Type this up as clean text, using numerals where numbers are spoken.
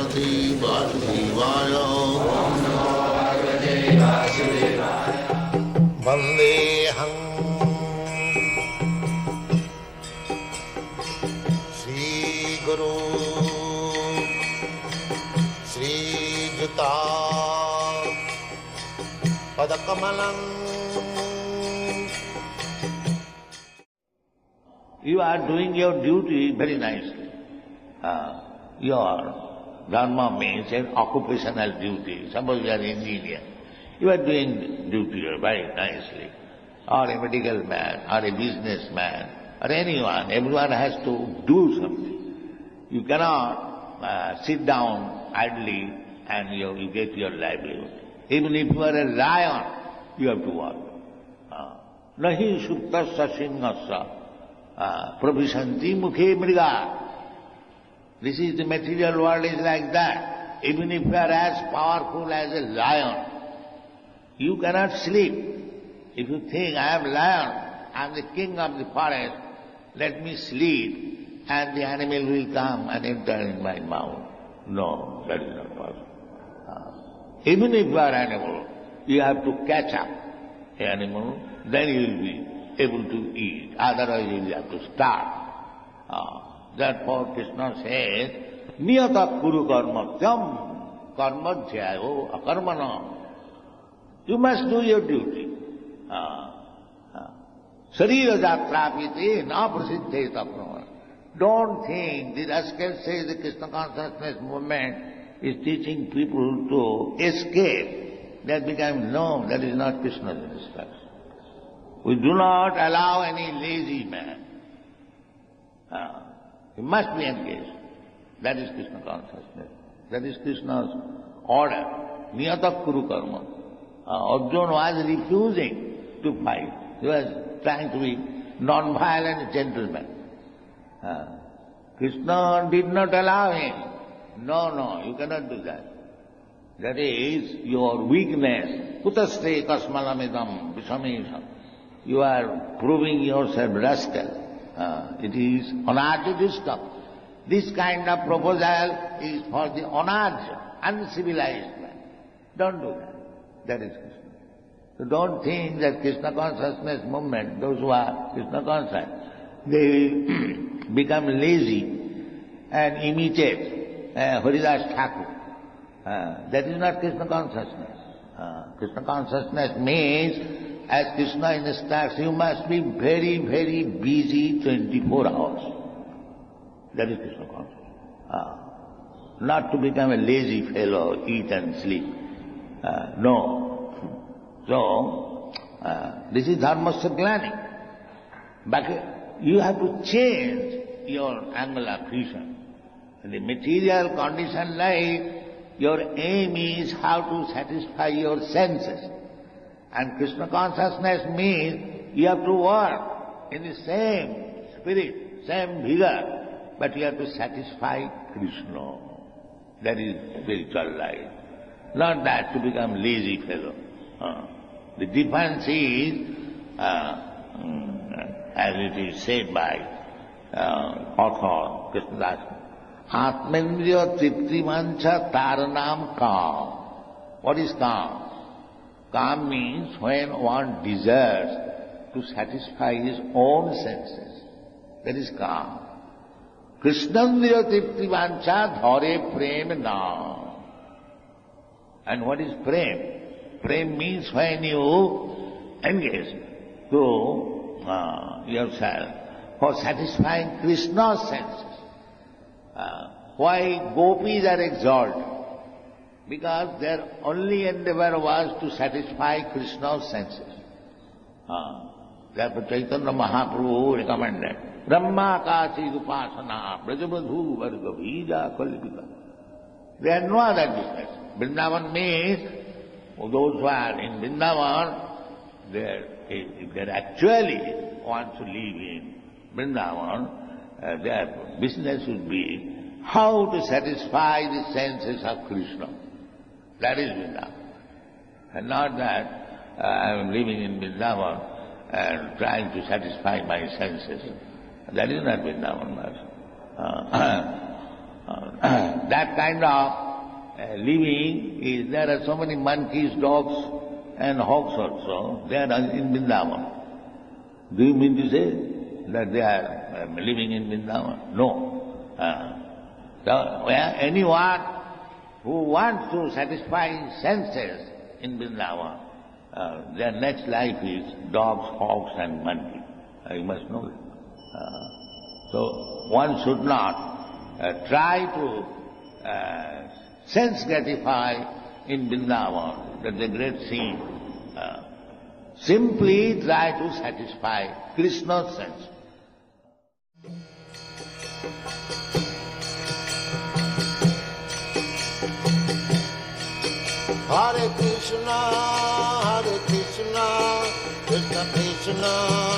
Bhagavate Vasudevaya. Om Namo Bhagavate Vasudevaya. Vandeham Shri Guru Shri Juta Padakamalam. You are doing your duty very nicely. Your dharma means an occupational duty. Suppose you are an engineer. You are doing duty very nicely. Or a medical man, or a businessman, or anyone. Everyone has to do something. You cannot sit down idly and you get your livelihood. Even if you are a lion, you have to work. Nahi suttasya singhasya pravishanti mukhe mriga. This is the material world is like that. Even if you are as powerful as a lion, you cannot sleep. If you think, I am lion, I am the king of the forest, let me sleep, and the animal will come and enter in my mouth. No, that is not possible. Even if you are animal, you have to catch up the animal, then you will be able to eat. Otherwise you will have to starve. Therefore Krishna says, Niyata kuru karmatyam karmadhyayo akarmana. You must do your duty. Sarira jatrapite na prasiddhe tapnava. Don't think the rascal says the Krishna consciousness movement is teaching people to escape. That becomes, no, that is not Krishna's instruction. We do not allow any lazy man. He must be engaged. That is Krishna consciousness. That is Krishna's order. Niyata kuru karma. Arjuna was refusing to fight. He was trying to be non-violent gentleman. Krishna did not allow him. No, you cannot do that. That is your weakness. Kutaste kasmalamidam visamesam. You are proving yourself rascal. It is anarja distam. This kind of proposal is for the anarja, uncivilized man. Don't do that. That is Krishna. So don't think that Krishna consciousness movement, those who are Krishna conscious, they become lazy and imitate Haridas Thakur. That is not Krishna consciousness. Krishna consciousness means, as Krishna instructs, you must be very, very busy 24 hours. That is Krishna consciousness. Not to become a lazy fellow, eat and sleep. No. So, this is dharmasya glani. But you have to change your angle of vision. In the material condition life, your aim is how to satisfy your senses. And Krishna consciousness means you have to work in the same spirit, same vigor, but you have to satisfy Krishna. That is spiritual life. Not that to become lazy fellow. The difference is, as it is said by author Krishnadas, Atmendriya tripti mancha taranam kam. What is kam? Kam means when one desires to satisfy his own senses. That is kam. Krishnandriya tripti mancha dhare prem nam. And what is prem? Prem means when you engage to yourself for satisfying Krishna's senses. Why gopis are exalted? Because their only endeavor was to satisfy Krishna's senses. Therefore Chaitanya Mahaprabhu recommended Brahma Kasi Upasana Brajabadhu Varga Bija Kalpita. They had no other business. Vrindavan means those who are in Vrindavan, if they actually want to live in Vrindavan, their business would be how to satisfy the senses of Krishna. That is Vrindavan. And not that I am living in Vrindavan and trying to satisfy my senses. That is not Vrindavan. That that kind of living is, there are so many monkeys, dogs and hogs also, they are in Vrindavan. Do you mean to say that they are living in Vrindavan? No. So anyone who wants to satisfy senses in Vrindavan, their next life is dogs, hogs and monkeys. You must know that. So one should not try to sense gratify in Vrindavan. That's a great sin. Simply try to satisfy Krishna's sense. Hare Krishna, Krishna Krishna